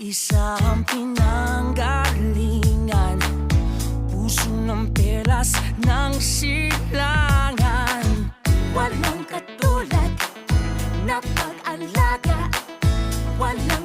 Isang pinanggalingan, puso ng perlas ng silangan. Walang katulad na pag-alaga, walang